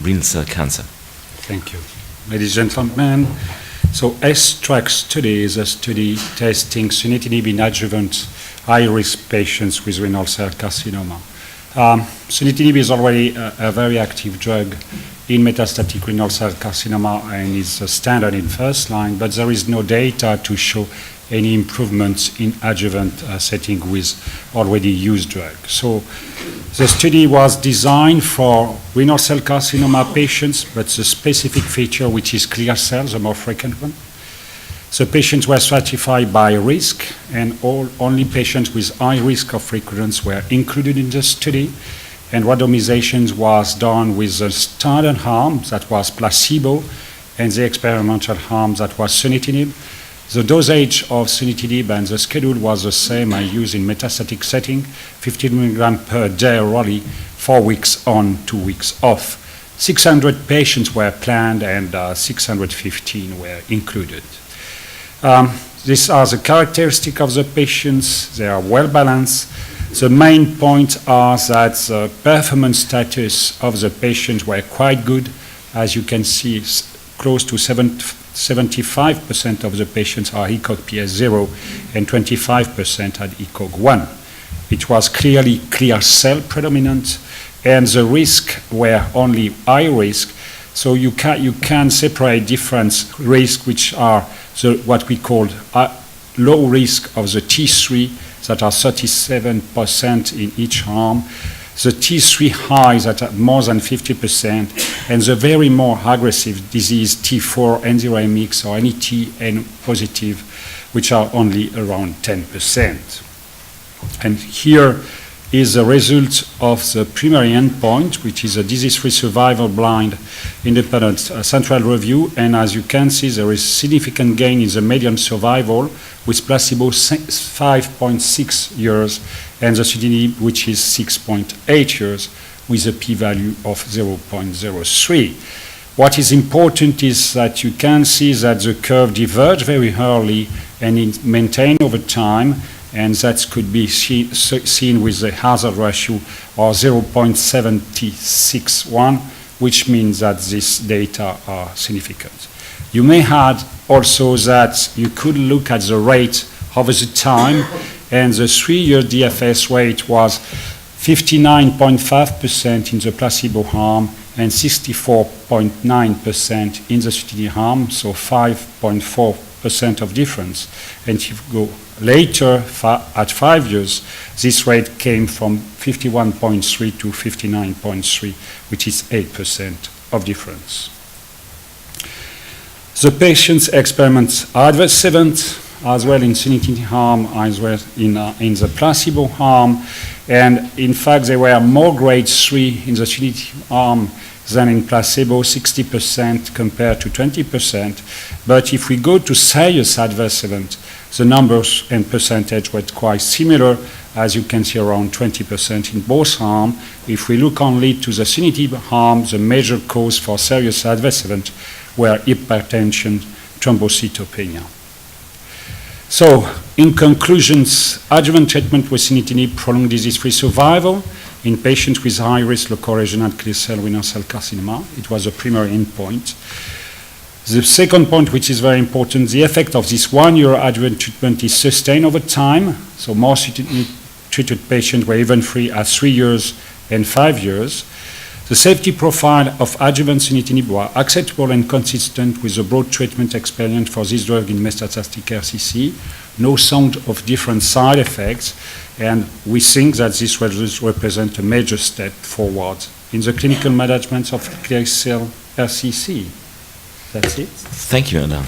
renal cell cancer. Thank you. Ladies and gentlemen, so S-TRAC study is a study testing sunitinib in adjuvant high-risk patients with renal cell carcinoma. Sunitinib is already a very active drug in metastatic renal cell carcinoma and is a standard in first line, but there is no data to show any improvements in adjuvant setting with already used drug. So the study was designed for renal cell carcinoma patients, but the specific feature, which is clear cells, the more frequent one. The patients were stratified by risk, and only patients with high risk of recurrence were included in the study. And randomization was done with the standard arm, that was placebo, and the experimental arm, that was sunitinib. The dosage of sunitinib and the schedule was the same I used in metastatic setting, 15 milligrams per day orally, 4 weeks on, 2 weeks off. 600 patients were planned and 615 were included. These are the characteristics of the patients. They are well balanced. The main points are that the performance status of the patients were quite good. As you can see, close to 75% of the patients are ECOG PS0 and 25% had ECOG 1. It was clearly clear cell predominant, and the risk were only high risk. So you can separate different risks, which are what we call low risk of the T3, that are 37% in each arm, the T3 high that are more than 50%, and the very more aggressive disease T4, N0MX, or any TN positive, which are only around 10%. And here is the result of the primary endpoint, which is a disease-free survival blind independent central review. And as you can see, there is significant gain in the median survival with placebo 5.6 years and the sunitinib, which is 6.8 years with a p-value of 0.03. What is important is that you can see that the curve diverged very early and it maintained over time, and that could be seen with the hazard ratio of 0.761, which means that these data are significant. You may add also that you could look at the rate over the time, and the 3-year DFS rate was 59.5% in the placebo arm and 64.9% in the sunitinib arm, so 5.4% of difference. And if you go later, at 5 years, this rate came from 51.3 to 59.3, which is 8% of difference. The patients experiment adverse events as well in sunitinib arm as well in the placebo arm, and in fact there were more grade 3 in the sunitinib arm than in placebo, 60% compared to 20%. But if we go to serious adverse event, the numbers and percentage were quite similar, as you can see, around 20% in both arms. If we look only to the sunitinib arm, the major cause for serious adverse event were hypertension, thrombocytopenia. So, in conclusions, adjuvant treatment with sunitinib prolonged disease-free survival in patients with high-risk local regional clear cell renal cell carcinoma. It was a primary endpoint. The second point, which is very important, the effect of this 1-year adjuvant treatment is sustained over time. So more treated patients were even free at 3 years and 5 years. The safety profile of adjuvant sunitinib was acceptable and consistent with the broad treatment experience for this drug in metastatic RCC. No sound of different side effects, and we think that this will represent a major step forward in the clinical management of clear cell RCC. That's it. Thank you, Alain.